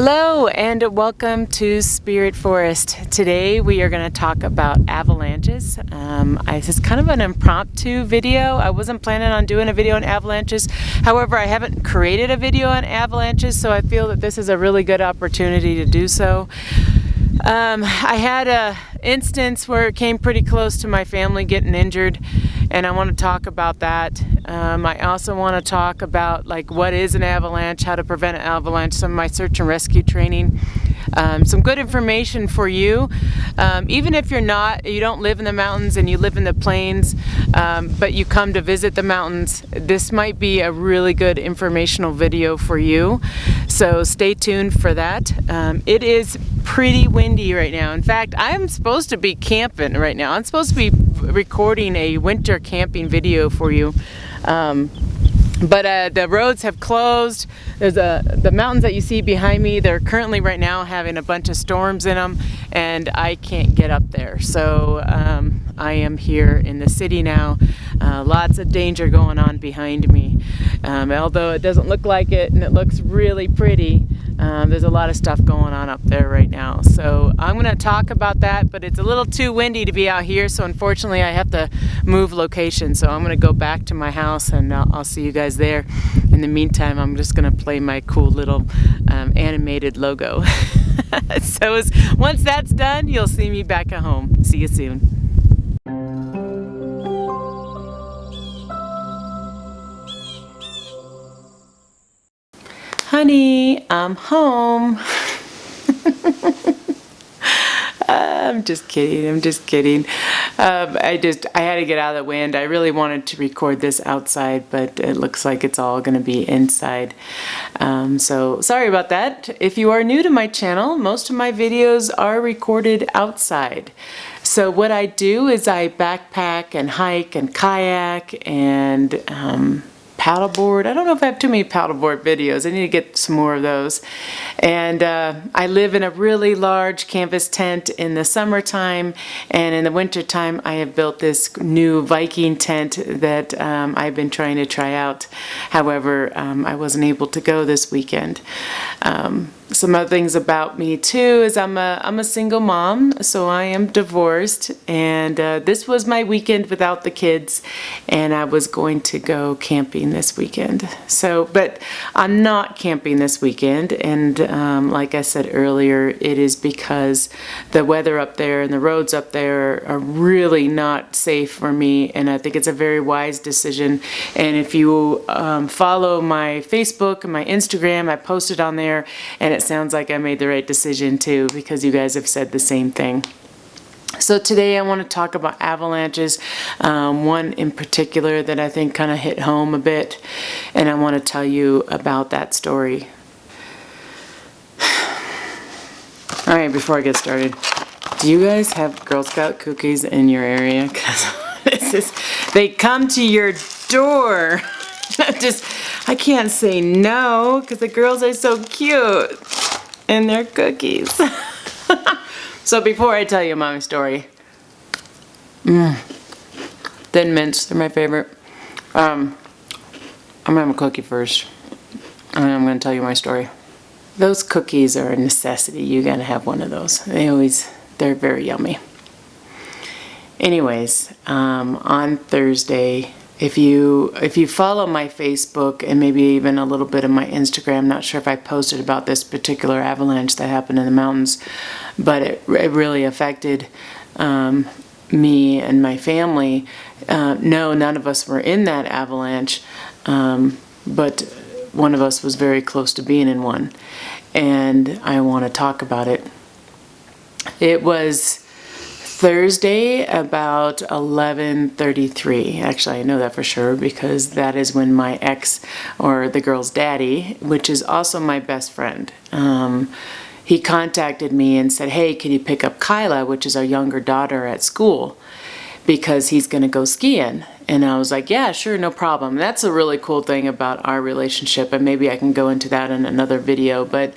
Hello and welcome to Spirit Forest. Today we are going to talk about avalanches. This is kind of an impromptu video. I wasn't planning on doing a video on avalanches. However, I haven't created a video on avalanches, so I feel that this is a really good opportunity to do so. I had a instance where it came pretty close to my family getting injured, and I want to talk about that. I also want to talk about what is an avalanche, how to prevent an avalanche, some of my search and rescue training, some good information for you. Even if you don't live in the mountains and you live in the plains, but you come to visit the mountains, this might be a really good informational video for you. So stay tuned for that. It is pretty windy right now. In fact, I'm supposed to be camping right now. I'm supposed to be recording a winter camping video for you. But the roads have closed. There's the mountains that you see behind me, they're currently right now having a bunch of storms in them, and I can't get up there. So I am here in the city now. Lots of danger going on behind me. Although it doesn't look like it and it looks really pretty, there's a lot of stuff going on up there right now. So I'm going to talk about that, but it's a little too windy to be out here, so unfortunately I have to move location. So I'm going to go back to my house and I'll see you guys there. In the meantime, I'm just going to play my cool little animated logo. So once that's done, you'll see me back at home. See you soon. Honey, I'm home. I'm just kidding. I had to get out of the wind. I really wanted to record this outside, but it looks like it's all going to be inside. So sorry about that. If you are new to my channel, most of my videos are recorded outside. So what I do is I backpack and hike and kayak and paddleboard. I don't know if I have too many paddleboard videos. I need to get some more of those. And I live in a really large canvas tent in the summertime, and in the wintertime I have built this new Viking tent that I've been trying to try out. However, I wasn't able to go this weekend. Some other things about me too is I'm a single mom, so I am divorced, and this was my weekend without the kids, and I was going to go camping this weekend. But I'm not camping this weekend, and like I said earlier, it is because the weather up there and the roads up there are really not safe for me, and I think it's a very wise decision. And if you follow my Facebook and my Instagram, I posted on there, and it sounds like I made the right decision too, because you guys have said the same thing. So today I want to talk about avalanches, one in particular that I think kind of hit home a bit, and I want to tell you about that story. Alright, before I get started, do you guys have Girl Scout cookies in your area? Because they come to your door. I can't say no because the girls are so cute and they're cookies. So before I tell you my story, Thin Mints, they're my favorite. I'm gonna have a cookie first, and then I'm gonna tell you my story. Those cookies are a necessity. You gotta have one of those. They're very yummy. Anyways, on Thursday, if you follow my Facebook and maybe even a little bit of my Instagram, not sure if I posted about this particular avalanche that happened in the mountains, but it really affected me and my family. No, none of us were in that avalanche, but one of us was very close to being in one, and I want to talk about it. It was Thursday about 11:33. Actually, I know that for sure because that is when my ex, or the girl's daddy, which is also my best friend, he contacted me and said, hey, can you pick up Kyla, which is our younger daughter, at school, because he's going to go skiing. And I was like, yeah, sure, no problem. That's a really cool thing about our relationship, and maybe I can go into that in another video, but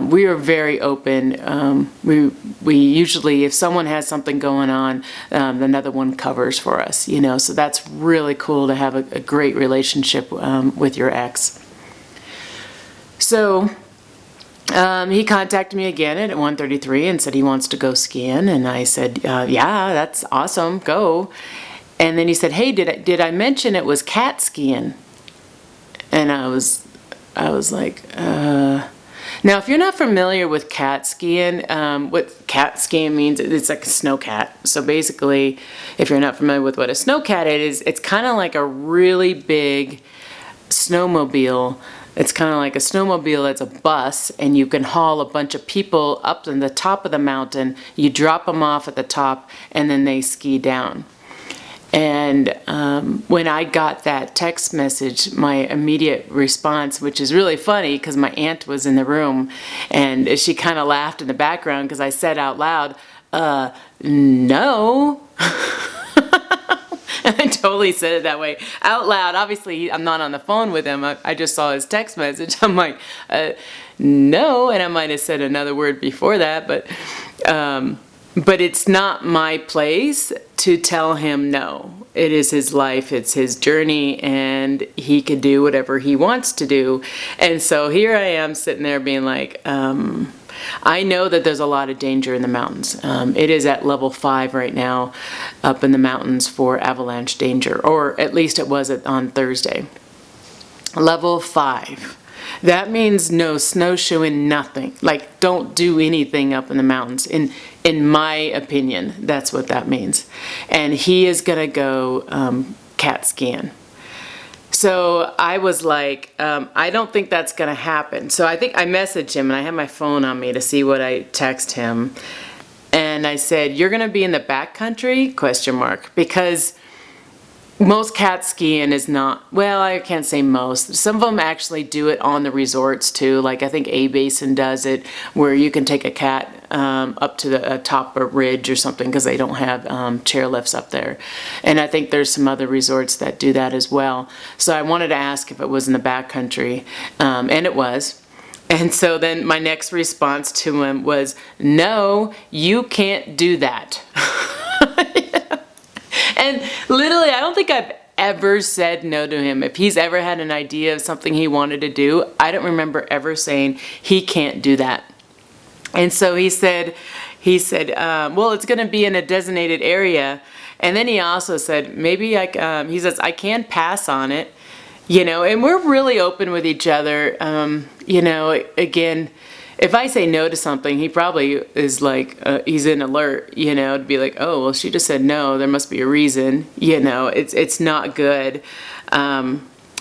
we are very open. We usually, if someone has something going on, another one covers for us, you know, so that's really cool to have a great relationship with your ex. So He contacted me again at 1:33 and said he wants to go skiing, and I said, yeah, that's awesome, go. And then he said, hey, did I mention it was cat skiing? And I was like, Now, if you're not familiar with cat skiing, what cat skiing means, it's like a snow cat. So basically, if you're not familiar with what a snow cat is, it's kind of like a really big snowmobile. It's kind of like a snowmobile that's a bus, and you can haul a bunch of people up to the top of the mountain. You drop them off at the top, and then they ski down. And when I got that text message, my immediate response, which is really funny because my aunt was in the room, and she kind of laughed in the background because I said out loud, no. And I totally said it that way out loud. Obviously, I'm not on the phone with him. I just saw his text message. I'm like, no. And I might have said another word before that, but it's not my place to tell him no. It is his life, it's his journey, and he could do whatever he wants to do. And so here I am sitting there being like, I know that there's a lot of danger in the mountains. It is at level 5 right now up in the mountains for avalanche danger, or at least it was on Thursday. Level 5. That means no snowshoeing, nothing. Like, don't do anything up in the mountains. In my opinion, that's what that means. And he is going to go cat skiing. So I was like, I don't think that's going to happen. So I think I messaged him, and I had my phone on me to see what I text him. And I said, you're going to be in the backcountry? Question mark. Because most cat skiing is not, well, I can't say most. Some of them actually do it on the resorts too. Like I think A Basin does it, where you can take a cat up to the top of a ridge or something because they don't have chairlifts up there. And I think there's some other resorts that do that as well. So I wanted to ask if it was in the backcountry, and it was. And so then my next response to him was, no, you can't do that. And literally, I don't think I've ever said no to him. If he's ever had an idea of something he wanted to do, I don't remember ever saying he can't do that. And so he said, well, it's going to be in a designated area. And then he also said, maybe he says, I can pass on it, and we're really open with each other. Again, if I say no to something, he probably is like, he's in alert, to be like, oh, well, she just said no, there must be a reason, it's not good.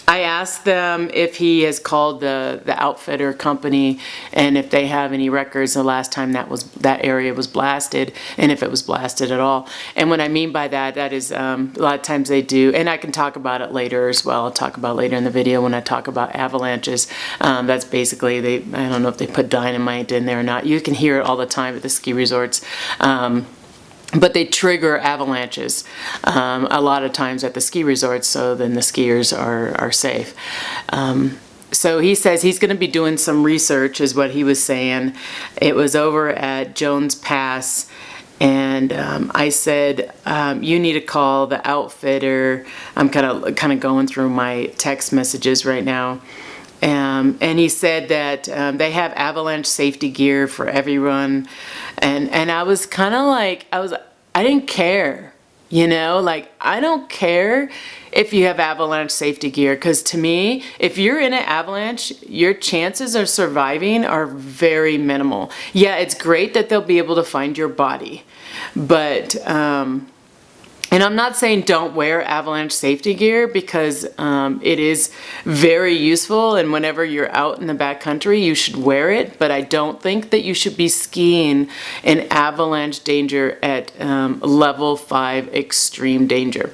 I asked them if he has called the outfitter company and if they have any records the last time that area was blasted, and if it was blasted at all. And what I mean by that is a lot of times they do, and I can talk about it later as well. I'll talk about later in the video when I talk about avalanches. That's basically, I don't know if they put dynamite in there or not. You can hear it all the time at the ski resorts. But they trigger avalanches a lot of times at the ski resorts, so then the skiers are safe. So he says he's going to be doing some research, is what he was saying. It was over at Jones Pass, and I said, you need to call the outfitter. I'm kind of going through my text messages right now. And he said that they have avalanche safety gear for everyone. And I was kind of like, I didn't care, I don't care if you have avalanche safety gear, because to me, if you're in an avalanche, your chances of surviving are very minimal. Yeah, it's great that they'll be able to find your body, but and I'm not saying don't wear avalanche safety gear, because it is very useful, and whenever you're out in the backcountry, you should wear it, but I don't think that you should be skiing in avalanche danger at level 5 extreme danger.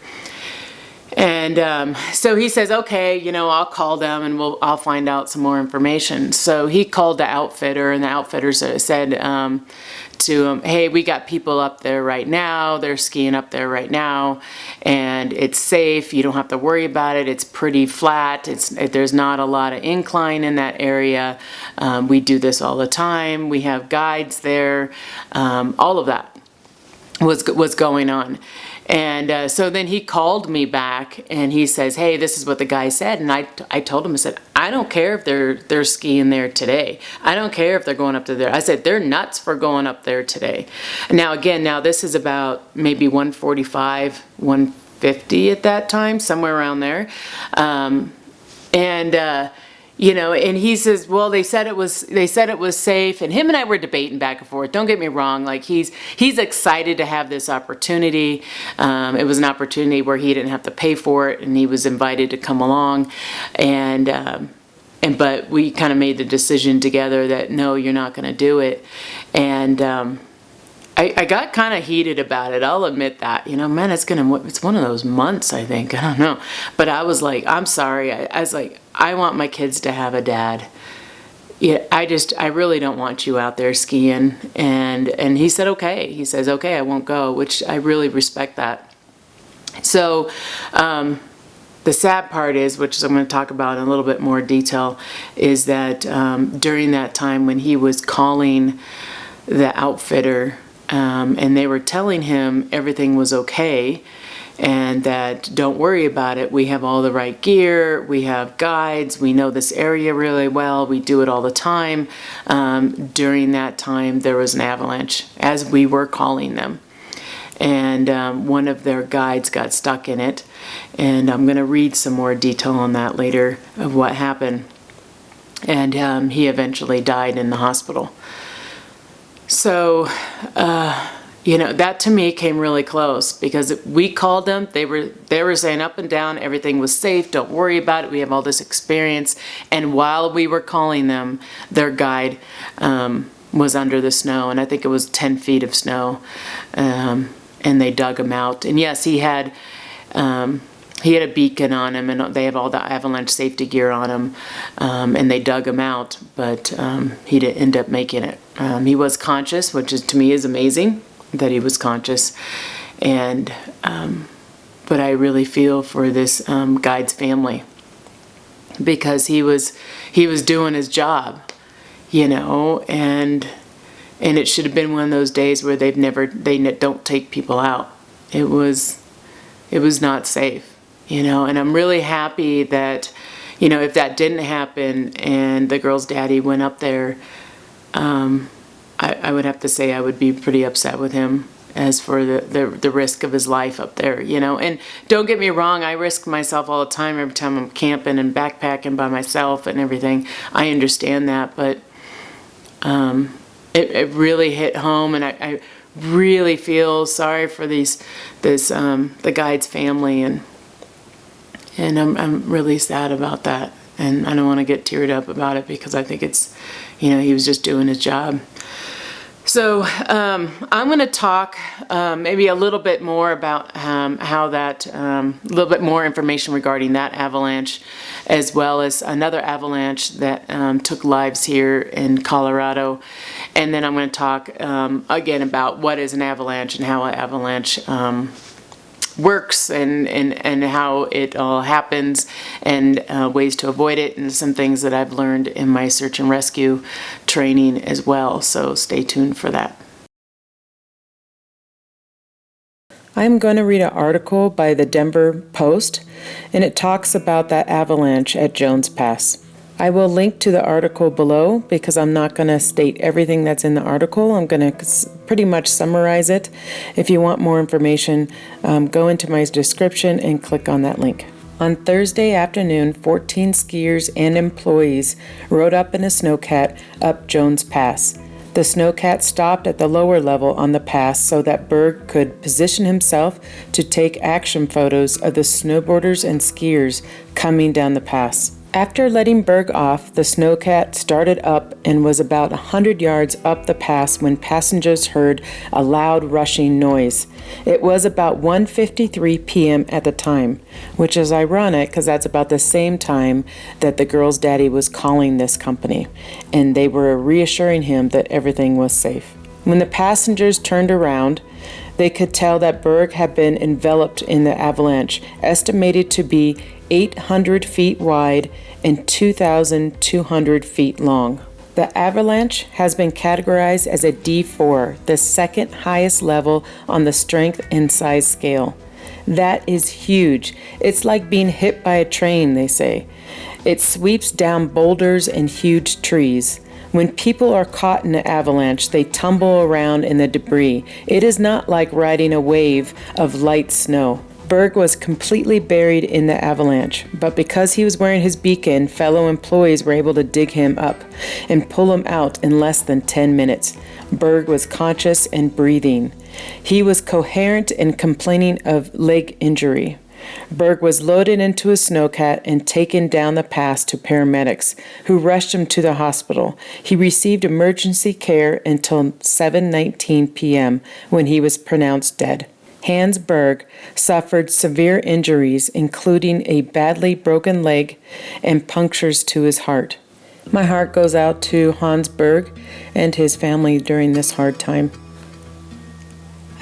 And so he says, okay, I'll call them and I'll find out some more information. So he called the outfitter, and the outfitter said to him, hey, we got people up there right now. They're skiing up there right now, and it's safe. You don't have to worry about it. It's pretty flat. There's not a lot of incline in that area. We do this all the time. We have guides there. All of that was going on. And so then he called me back and he says, hey, this is what the guy said. And I told him, I said, I don't care if they're skiing there today. I don't care if they're going up to there. I said, they're nuts for going up there today. Now, again, this is about maybe 145, 150 at that time, somewhere around there. And he says, well, they said it was safe, and him and I were debating back and forth. Don't get me wrong, like he's excited to have this opportunity. It was an opportunity where he didn't have to pay for it, and he was invited to come along, but we kind of made the decision together that no, you're not going to do it. And I got kind of heated about it. I'll admit that. Man, it's one of those months, I think. I don't know. But I was like, I'm sorry. I was like, I want my kids to have a dad. Yeah, I really don't want you out there skiing. And he said, okay. He says, okay, I won't go, which I really respect that. So the sad part is, which I'm going to talk about in a little bit more detail, is that during that time when he was calling the outfitter, and they were telling him everything was okay and that don't worry about it. We have all the right gear. We have guides. We know this area really well. We do it all the time. During that time, there was an avalanche, as we were calling them. And one of their guides got stuck in it. And I'm going to read some more detail on that later of what happened. And he eventually died in the hospital. So, that to me came really close because we called them. They were saying up and down, everything was safe. Don't worry about it. We have all this experience. And while we were calling them, their guide was under the snow, and I think it was 10 feet of snow. And they dug him out. And yes, he had a beacon on him, and they have all the avalanche safety gear on him, and they dug him out, but he didn't end up making it. He was conscious, which to me is amazing that he was conscious, and but I really feel for this guide's family because he was doing his job, and it should have been one of those days where they don't take people out. It was not safe. And I'm really happy that, if that didn't happen and the girl's daddy went up there, I would have to say I would be pretty upset with him as for the risk of his life up there, And don't get me wrong, I risk myself all the time every time I'm camping and backpacking by myself and everything. I understand that, but it really hit home, and I really feel sorry for the guide's family, and I'm really sad about that, and I don't want to get teared up about it because I think it's, he was just doing his job. So I'm going to talk maybe a little bit more about how that, a little bit more information regarding that avalanche, as well as another avalanche that took lives here in Colorado. And then I'm going to talk again about what is an avalanche and how an avalanche works and how it all happens and ways to avoid it, and some things that I've learned in my search and rescue training as well. So stay tuned for that. I'm going to read an article by the Denver Post, and it talks about that avalanche at Jones Pass. I will link to the article below because I'm not going to state everything that's in the article. I'm going to pretty much summarize it. If you want more information, go into my description and click on that link. On Thursday afternoon, 14 skiers and employees rode up in a snowcat up Jones Pass. The snowcat stopped at the lower level on the pass so that Berg could position himself to take action photos of the snowboarders and skiers coming down the pass. After letting Berg off, the snowcat started up and was about 100 yards up the pass when passengers heard a loud rushing noise. It was about 1:53 p.m. at the time, which is ironic because that's about the same time that the girl's daddy was calling this company, and they were reassuring him that everything was safe. When the passengers turned around, they could tell that Berg had been enveloped in the avalanche, estimated to be 800 feet wide and 2,200 feet long. The Avalanche has been categorized as a D4, the second highest level on the strength and size scale. That is huge. It's like being hit by a train, they say. It sweeps down boulders and huge trees. When people are caught in an avalanche, they tumble around in the debris. It is not like riding a wave of light snow. Berg was completely buried in the avalanche, but because he was wearing his beacon, fellow employees were able to dig him up and pull him out in less than 10 minutes. Berg was conscious and breathing. He was coherent and complaining of leg injury. Berg was loaded into a snowcat and taken down the pass to paramedics, who rushed him to the hospital. He received emergency care until 7:19 p.m. when he was pronounced dead. Hans Berg suffered severe injuries, including a badly broken leg and punctures to his heart. My heart goes out to Hans Berg and his family during this hard time.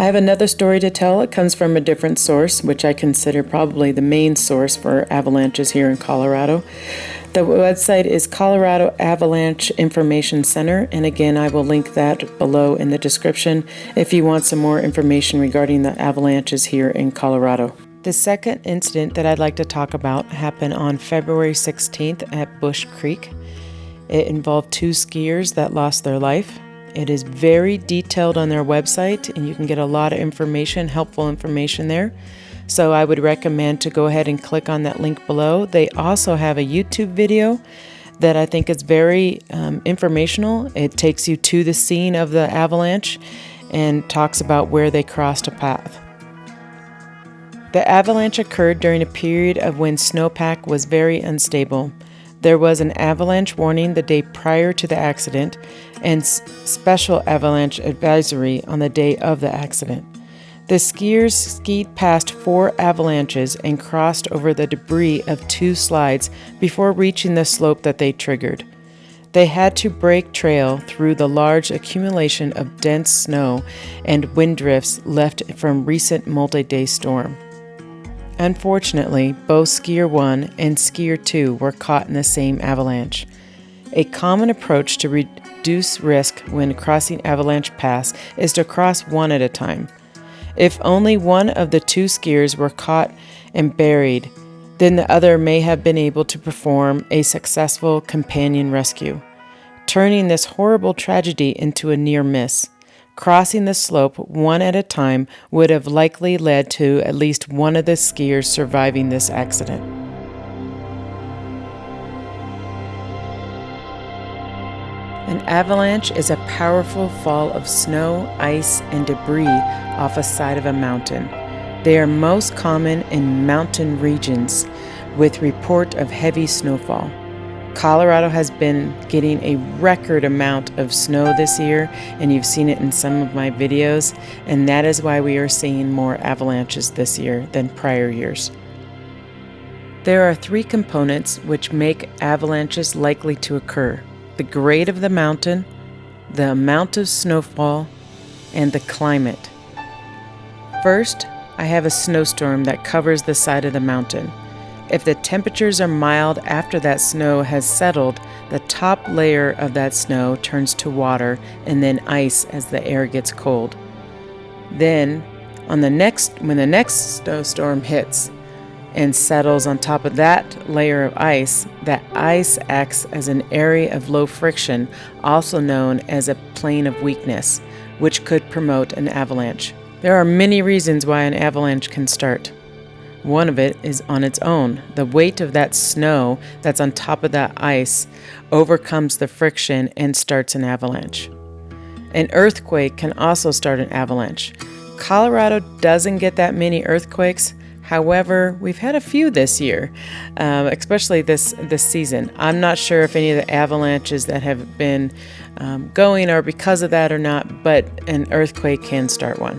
I have another story to tell. It comes from a different source, which I consider probably the main source for avalanches here in Colorado. The website is Colorado Avalanche Information Center, and again, I will link that below in the description if you want some more information regarding the avalanches here in Colorado. The second incident that I'd like to talk about happened on February 16th at Busch Creek. It involved 2 skiers that lost their life. It is very detailed on their website, and you can get a lot of information, helpful information there. So I would recommend to go ahead and click on that link below. They also have a YouTube video that I think is very informational. It takes you to the scene of the avalanche and talks about where they crossed a path. The avalanche occurred during a period of when snowpack was very unstable. There was an avalanche warning the day prior to the accident and special avalanche advisory on the day of the accident. The skiers skied past 4 avalanches and crossed over the debris of 2 slides before reaching the slope that they triggered. They had to break trail through the large accumulation of dense snow and wind drifts left from recent multi-day storm. Unfortunately, both Skier 1 and Skier 2 were caught in the same avalanche. A common approach to reduce risk when crossing avalanche paths is to cross one at a time. If only one of the 2 skiers were caught and buried, then the other may have been able to perform a successful companion rescue, turning this horrible tragedy into a near miss. Crossing the slope one at a time would have likely led to at least one of the skiers surviving this accident. An avalanche is a powerful fall of snow, ice, and debris off a side of a mountain. They are most common in mountain regions with report of heavy snowfall. Colorado has been getting a record amount of snow this year, and you've seen it in some of my videos, and that is why we are seeing more avalanches this year than prior years. There are 3 components which make avalanches likely to occur: the grade of the mountain, the amount of snowfall, and the climate. First, I have a snowstorm that covers the side of the mountain. If the temperatures are mild after that snow has settled, the top layer of that snow turns to water and then ice as the air gets cold. Then, when the next snowstorm hits and settles on top of that layer of ice, that ice acts as an area of low friction, also known as a plane of weakness, which could promote an avalanche. There are many reasons why an avalanche can start. One of it is on its own. The weight of that snow that's on top of that ice overcomes the friction and starts an avalanche. An earthquake can also start an avalanche. Colorado doesn't get that many earthquakes. However, we've had a few this year, especially this season. I'm not sure if any of the avalanches that have been going are because of that or not, but an earthquake can start one.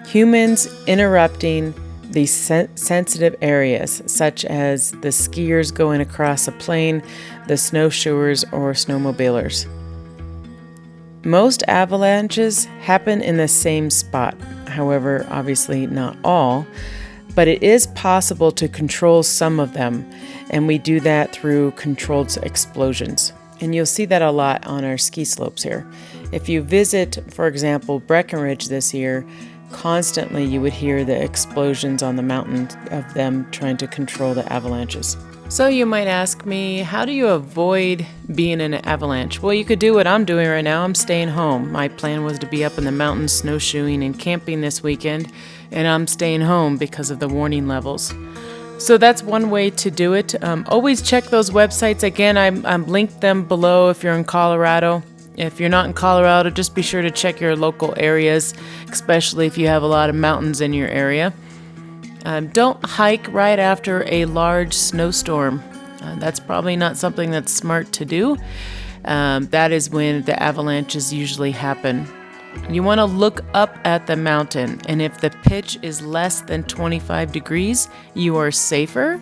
Humans interrupting these sensitive areas, such as the skiers going across a plain, the snowshoers, or snowmobilers. Most avalanches happen in the same spot. However, obviously not all, but it is possible to control some of them, and we do that through controlled explosions. And you'll see that a lot on our ski slopes here. If you visit, for example, Breckenridge this year, constantly you would hear the explosions on the mountain of them trying to control the avalanches. So you might ask me, how do you avoid being in an avalanche? Well, you could do what I'm doing right now. I'm staying home. My plan was to be up in the mountains snowshoeing and camping this weekend, and I'm staying home because of the warning levels. So that's one way to do it. Always check those websites. Again, I'm linked them below if you're in Colorado. If you're not in Colorado, just be sure to check your local areas, especially if you have a lot of mountains in your area. Don't hike right after a large snowstorm. That's probably not something that's smart to do. That is when the avalanches usually happen. You want to look up at the mountain, and if the pitch is less than 25 degrees, you are safer.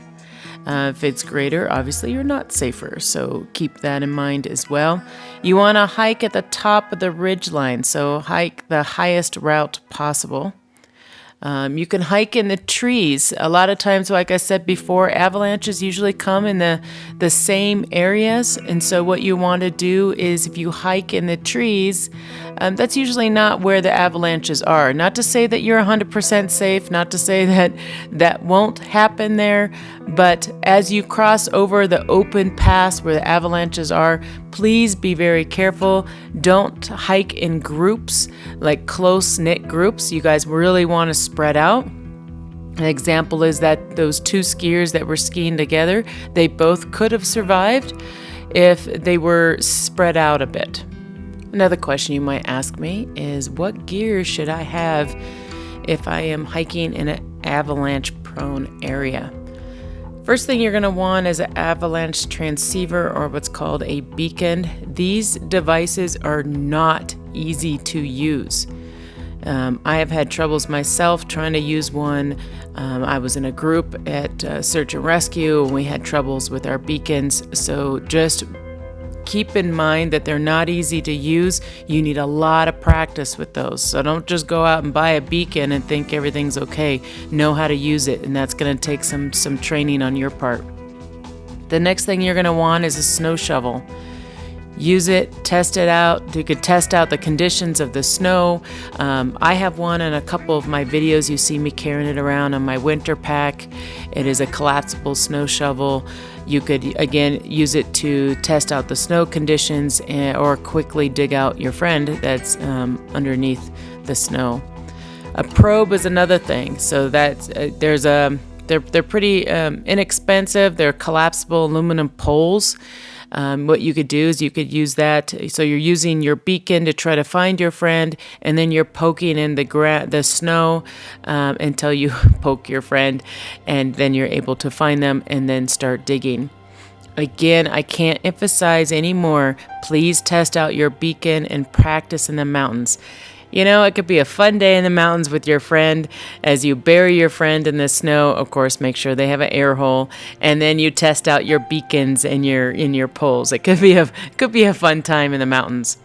If it's greater, obviously you're not safer, so keep that in mind as well. You want to hike at the top of the ridge line, so hike the highest route possible. You can hike in the trees. A lot of times, like I said before, avalanches usually come in the same areas. And so what you want to do is if you hike in the trees, that's usually not where the avalanches are. Not to say that you're 100% safe, not to say that that won't happen there, but as you cross over the open pass where the avalanches are, please be very careful. Don't hike in groups, like close-knit groups. You guys really want to spread out. An example is that those two skiers that were skiing together, they both could have survived if they were spread out a bit. Another question you might ask me is, what gear should I have if I am hiking in an avalanche-prone area? First thing you're going to want is an avalanche transceiver, or what's called a beacon. These devices are not easy to use. I have had troubles myself trying to use one. I was in a group at Search and Rescue, and we had troubles with our beacons. So just keep in mind that they're not easy to use. You need a lot of practice with those. So don't just go out and buy a beacon and think everything's okay. Know how to use it, and that's going to take some training on your part. The next thing you're going to want is a snow shovel. Use it, test it out. You could test out the conditions of the snow. I have one in a couple of my videos. You see me carrying it around on my winter pack. It is a collapsible snow shovel. You could, again, use it to test out the snow conditions or quickly dig out your friend that's underneath the snow. A probe is another thing. So that's they're pretty inexpensive. They're collapsible aluminum poles. What you could do is you could use that. So you're using your beacon to try to find your friend, and then you're poking in the snow until you poke your friend, and then you're able to find them and then start digging. Again, I can't emphasize anymore, please test out your beacon and practice in the mountains. You know, it could be a fun day in the mountains with your friend as you bury your friend in the snow. Of course, make sure they have an air hole, and then you test out your beacons and your poles. It could be a fun time in the mountains.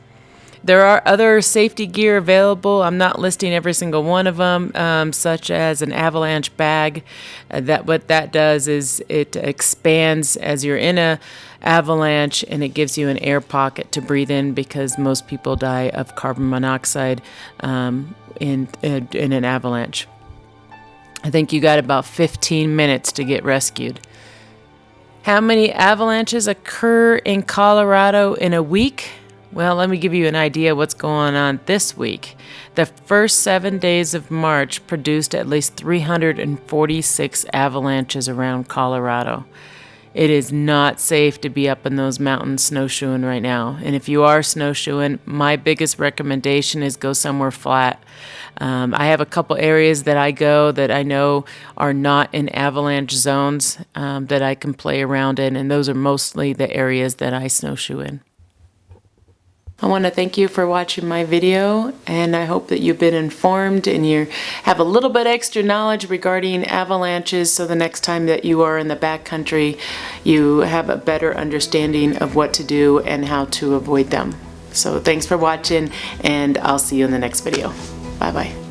There are other safety gear available. I'm not listing every single one of them, such as an avalanche bag. What that does is it expands as you're in a avalanche, and it gives you an air pocket to breathe in, because most people die of carbon monoxide in an avalanche. I think you got about 15 minutes to get rescued. How many avalanches occur in Colorado in a week? Well, let me give you an idea what's going on this week. The first 7 days of March produced at least 346 avalanches around Colorado. It is not safe to be up in those mountains snowshoeing right now. And if you are snowshoeing, my biggest recommendation is go somewhere flat. I have a couple areas that I go that I know are not in avalanche zones that I can play around in, and those are mostly the areas that I snowshoe in. I want to thank you for watching my video, and I hope that you've been informed and you have a little bit extra knowledge regarding avalanches, so the next time that you are in the backcountry, you have a better understanding of what to do and how to avoid them. So thanks for watching, and I'll see you in the next video. Bye-bye.